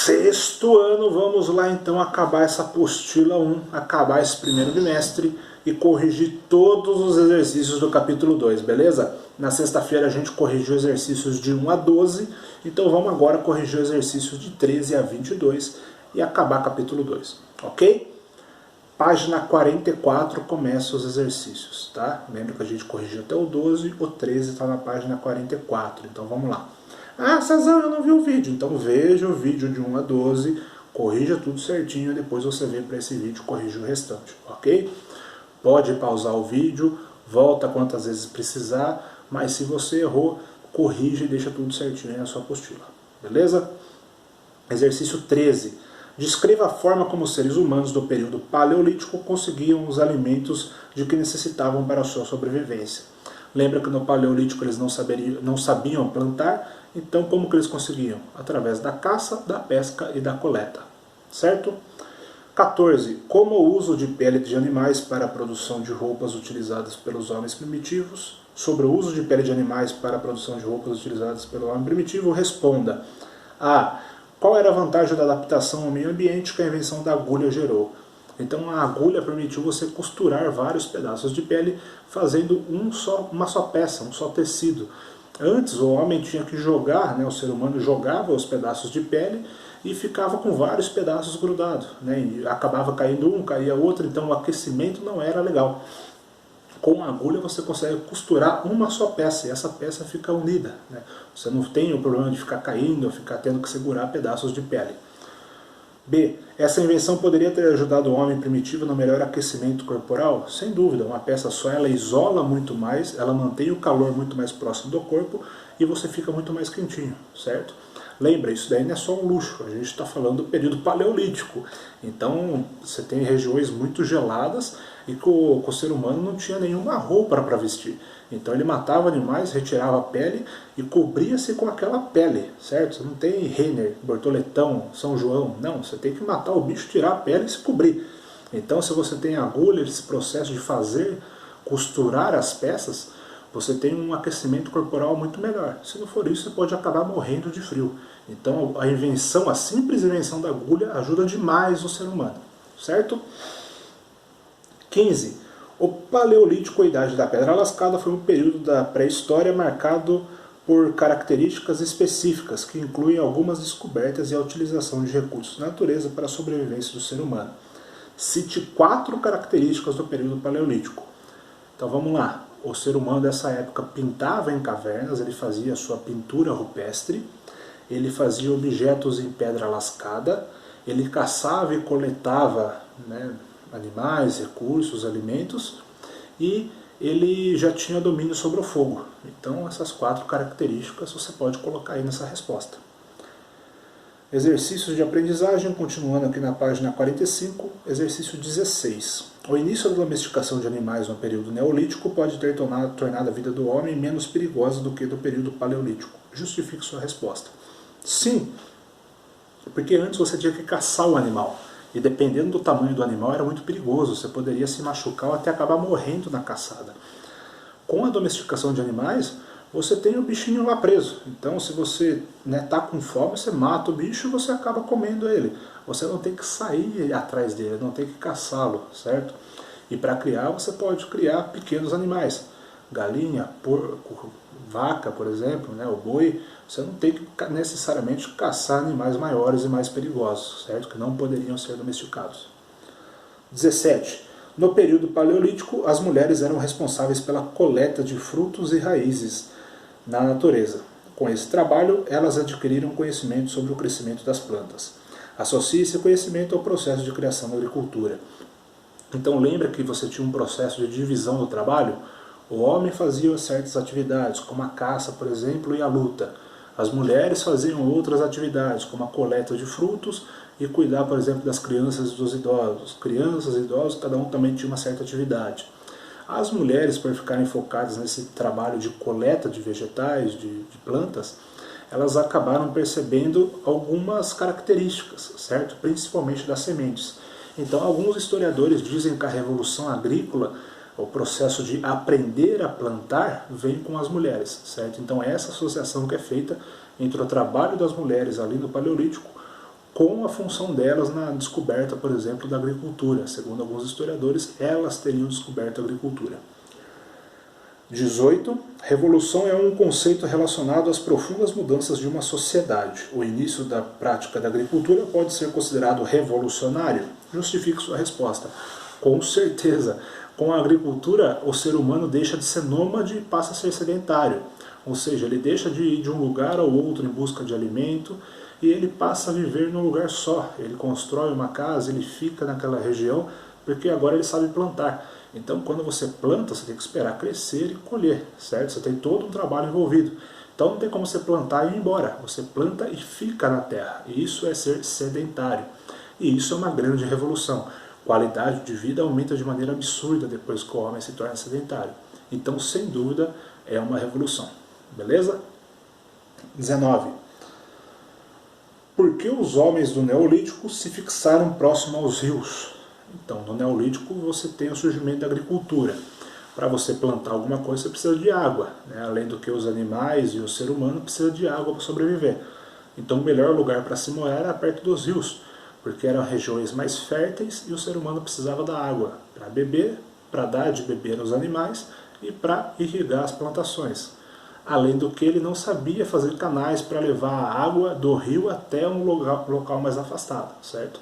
Sexto ano, vamos lá então acabar essa apostila 1, acabar esse primeiro bimestre e corrigir todos os exercícios do capítulo 2, beleza? Na sexta-feira a gente corrigiu exercícios de 1 a 12, então vamos agora corrigir exercícios de 13 a 22 e acabar capítulo 2, ok? Página 44 começa os exercícios, tá? Lembra que a gente corrigiu até o 12, o 13 está na página 44, então vamos lá. Ah, Cezão, eu não vi o vídeo. Então veja o vídeo de 1 a 12, corrija tudo certinho e depois você vem para esse vídeo e corrige o restante, ok? Pode pausar o vídeo, volta quantas vezes precisar, mas se você errou, corrige e deixa tudo certinho aí na sua apostila, beleza? Exercício 13. Descreva a forma como os seres humanos do período paleolítico conseguiam os alimentos de que necessitavam para a sua sobrevivência. Lembra que no paleolítico eles não sabiam plantar, então como que eles conseguiam? Através da caça, da pesca e da coleta, certo? 14. Como o uso de pele de animais para a produção de roupas utilizadas pelos homens primitivos? Sobre o uso de pele de animais para a produção de roupas utilizadas pelo homem primitivo, responda. A. Qual era a vantagem da adaptação ao meio ambiente que a invenção da agulha gerou? Então a agulha permitiu você costurar vários pedaços de pele fazendo uma só peça, um só tecido. Antes o homem tinha que jogar, né, o ser humano jogava os pedaços de pele e ficava com vários pedaços grudados, né, e acabava caindo um, caía outro, então o aquecimento não era legal. Com a agulha você consegue costurar uma só peça e essa peça fica unida, né? Você não tem o problema de ficar caindo ou ficar tendo que segurar pedaços de pele. B. Essa invenção poderia ter ajudado o homem primitivo no melhor aquecimento corporal? Sem dúvida, uma peça só ela isola muito mais, ela mantém o calor muito mais próximo do corpo e você fica muito mais quentinho, certo? Lembra, isso daí não é só um luxo, a gente está falando do período paleolítico. Então você tem regiões muito geladas e que o ser humano não tinha nenhuma roupa para vestir. Então ele matava animais, retirava a pele e cobria-se com aquela pele, certo? Você não tem Renner, Bortoletão, São João, não. Você tem que matar o bicho, tirar a pele e se cobrir. Então se você tem agulha, esse processo de fazer, costurar as peças, você tem um aquecimento corporal muito melhor. Se não for isso, você pode acabar morrendo de frio. Então a simples invenção da agulha ajuda demais o ser humano, certo? 15. O Paleolítico, a Idade da Pedra Lascada, foi um período da pré-história marcado por características específicas, que incluem algumas descobertas e a utilização de recursos da natureza para a sobrevivência do ser humano. Cite 4 características do período paleolítico. Então vamos lá. O ser humano dessa época pintava em cavernas, ele fazia sua pintura rupestre, ele fazia objetos em pedra lascada, ele caçava e coletava, né, animais, recursos, alimentos, e ele já tinha domínio sobre o fogo. Então essas 4 características você pode colocar aí nessa resposta. Exercícios de aprendizagem, continuando aqui na página 45, exercício 16. O início da domesticação de animais no período neolítico pode ter tornado a vida do homem menos perigosa do que do período paleolítico. Justifique sua resposta. Sim, porque antes você tinha que caçar o animal. E dependendo do tamanho do animal era muito perigoso, você poderia se machucar ou até acabar morrendo na caçada. Com a domesticação de animais, você tem o bichinho lá preso. Então se você está com fome, você mata o bicho e você acaba comendo ele. Você não tem que sair atrás dele, não tem que caçá-lo, certo? E para criar, você pode criar pequenos animais. Galinha, porco, vaca, por exemplo, né, o boi. Você não tem que necessariamente caçar animais maiores e mais perigosos, certo? Que não poderiam ser domesticados. 17. No período paleolítico, as mulheres eram responsáveis pela coleta de frutos e raízes na natureza. Com esse trabalho, elas adquiriram conhecimento sobre o crescimento das plantas. Associe esse conhecimento ao processo de criação da agricultura. Então lembra que você tinha um processo de divisão do trabalho? O homem fazia certas atividades, como a caça, por exemplo, e a luta. As mulheres faziam outras atividades, como a coleta de frutos e cuidar, por exemplo, das crianças e dos idosos. Crianças e idosos, cada um também tinha uma certa atividade. As mulheres, por ficarem focadas nesse trabalho de coleta de vegetais, de plantas, elas acabaram percebendo algumas características, certo? Principalmente das sementes. Então, alguns historiadores dizem que a revolução agrícola, o processo de aprender a plantar, vem com as mulheres, certo? Então, essa associação que é feita entre o trabalho das mulheres ali no Paleolítico com a função delas na descoberta, por exemplo, da agricultura. Segundo alguns historiadores, elas teriam descoberto a agricultura. 18. Revolução é um conceito relacionado às profundas mudanças de uma sociedade. O início da prática da agricultura pode ser considerado revolucionário? Justifique sua resposta. Com certeza. Com a agricultura, o ser humano deixa de ser nômade e passa a ser sedentário. Ou seja, ele deixa de ir de um lugar ao outro em busca de alimento e ele passa a viver num lugar só. Ele constrói uma casa, ele fica naquela região porque agora ele sabe plantar. Então, quando você planta, você tem que esperar crescer e colher, certo? Você tem todo um trabalho envolvido. Então, não tem como você plantar e ir embora. Você planta e fica na terra. E isso é ser sedentário. E isso é uma grande revolução. Qualidade de vida aumenta de maneira absurda depois que o homem se torna sedentário. Então, sem dúvida, é uma revolução. Beleza? 19. Por que os homens do Neolítico se fixaram próximo aos rios? Então, no Neolítico você tem o surgimento da agricultura. Para você plantar alguma coisa você precisa de água, né? Além do que os animais e o ser humano precisam de água para sobreviver. Então o melhor lugar para se morar era perto dos rios, porque eram regiões mais férteis e o ser humano precisava da água para beber, para dar de beber aos animais e para irrigar as plantações. Além do que ele não sabia fazer canais para levar a água do rio até um local mais afastado, certo?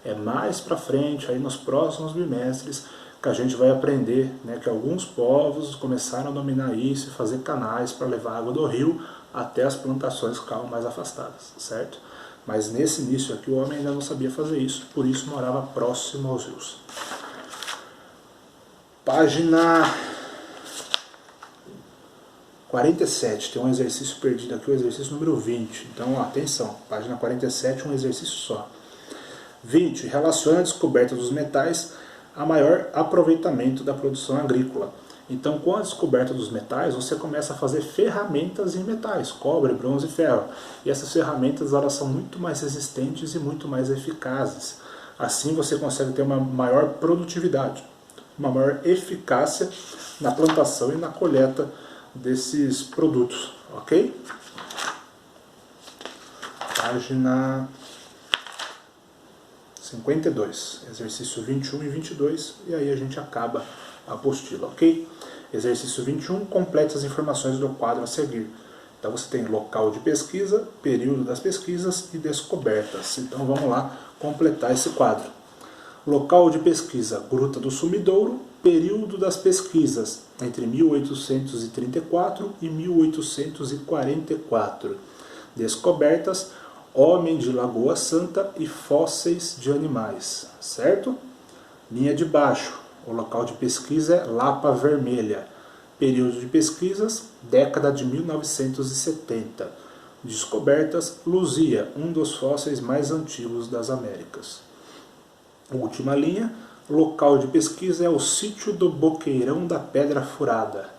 É mais para frente, aí nos próximos bimestres, que a gente vai aprender, né, que alguns povos começaram a dominar isso e fazer canais para levar água do rio até as plantações que ficavam mais afastadas, certo? Mas nesse início aqui o homem ainda não sabia fazer isso, por isso morava próximo aos rios. Página 47, tem um exercício perdido aqui, o exercício número 20. Então, ó, atenção, página 47, um exercício só. 20. Relaciona a descoberta dos metais a maior aproveitamento da produção agrícola. Então, com a descoberta dos metais, você começa a fazer ferramentas em metais, cobre, bronze e ferro. E essas ferramentas elas são muito mais resistentes e muito mais eficazes. Assim, você consegue ter uma maior produtividade, uma maior eficácia na plantação e na colheita desses produtos, ok? Página 52, exercício 21 e 22, e aí a gente acaba a apostila, ok? Exercício 21, complete as informações do quadro a seguir. Então você tem local de pesquisa, período das pesquisas e descobertas. Então vamos lá completar esse quadro. Local de pesquisa, Gruta do Sumidouro, período das pesquisas, entre 1834 e 1844. Descobertas, Homem de Lagoa Santa e fósseis de animais, certo? Linha de baixo, o local de pesquisa é Lapa Vermelha. Período de pesquisas, década de 1970. Descobertas, Luzia, um dos fósseis mais antigos das Américas. Última linha, local de pesquisa é o sítio do Boqueirão da Pedra Furada.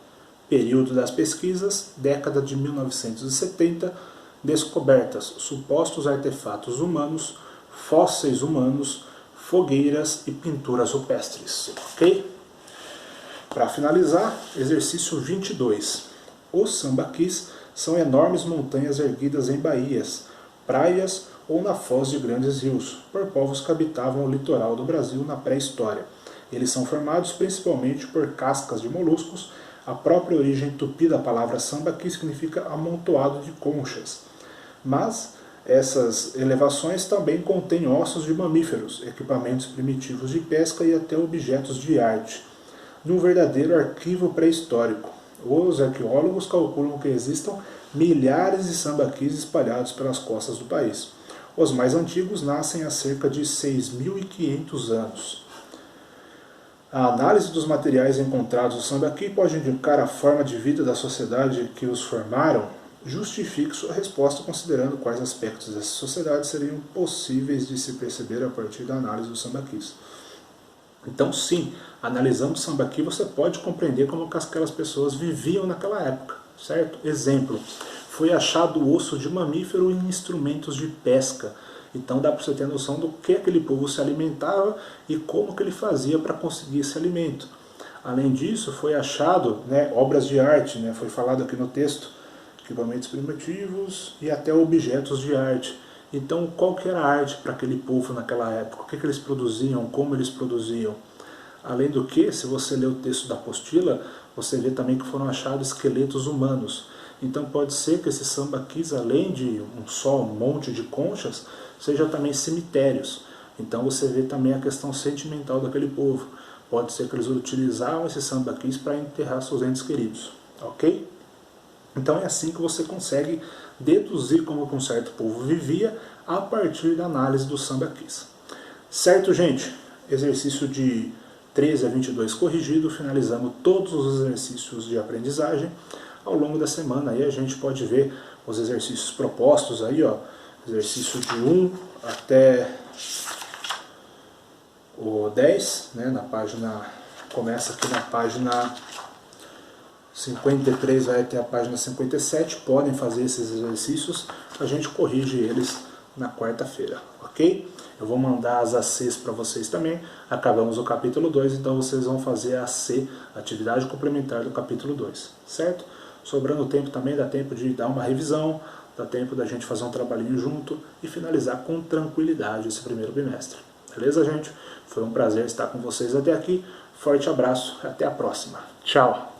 Período das pesquisas, década de 1970. Descobertas, supostos artefatos humanos, fósseis humanos, fogueiras e pinturas rupestres. Ok? Para finalizar, exercício 22. Os sambaquis são enormes montanhas erguidas em baías, praias ou na foz de grandes rios, por povos que habitavam o litoral do Brasil na pré-história. Eles são formados principalmente por cascas de moluscos. A própria origem tupi da palavra sambaqui significa amontoado de conchas. Mas essas elevações também contêm ossos de mamíferos, equipamentos primitivos de pesca e até objetos de arte, de um verdadeiro arquivo pré-histórico. Os arqueólogos calculam que existam milhares de sambaquis espalhados pelas costas do país. Os mais antigos nascem há cerca de 6.500 anos. A análise dos materiais encontrados no sambaqui pode indicar a forma de vida da sociedade que os formaram. Justifique sua resposta considerando quais aspectos dessa sociedade seriam possíveis de se perceber a partir da análise dos sambaquis. Então, sim, analisando o sambaqui você pode compreender como que aquelas pessoas viviam naquela época, certo? Exemplo, foi achado o osso de mamífero em instrumentos de pesca. Então dá para você ter noção do que aquele povo se alimentava e como que ele fazia para conseguir esse alimento. Além disso, foi achado, obras de arte, foi falado aqui no texto, equipamentos primitivos e até objetos de arte. Então, qual que era a arte para aquele povo naquela época? O que eles produziam? Como eles produziam? Além do que, se você ler o texto da apostila, você vê também que foram achados esqueletos humanos. Então pode ser que esses sambaquis, além de um monte de conchas, sejam também cemitérios. Então você vê também a questão sentimental daquele povo. Pode ser que eles utilizavam esses sambaquis para enterrar seus entes queridos. Ok? Então é assim que você consegue deduzir como um certo povo vivia a partir da análise dos sambaquis. Certo, gente? Exercício de 13 a 22 corrigido, finalizamos todos os exercícios de aprendizagem. Ao longo da semana aí a gente pode ver os exercícios propostos aí, ó, exercício de 1 até o 10, né, na página, começa aqui na página 53, vai até a página 57, podem fazer esses exercícios, a gente corrige eles na quarta-feira, ok? Eu vou mandar as ACs para vocês também, acabamos o capítulo 2, então vocês vão fazer a AC, atividade complementar do capítulo 2, certo? Sobrando tempo também, dá tempo de dar uma revisão, dá tempo da gente fazer um trabalhinho junto e finalizar com tranquilidade esse primeiro bimestre. Beleza, gente? Foi um prazer estar com vocês até aqui, forte abraço, até a próxima. Tchau!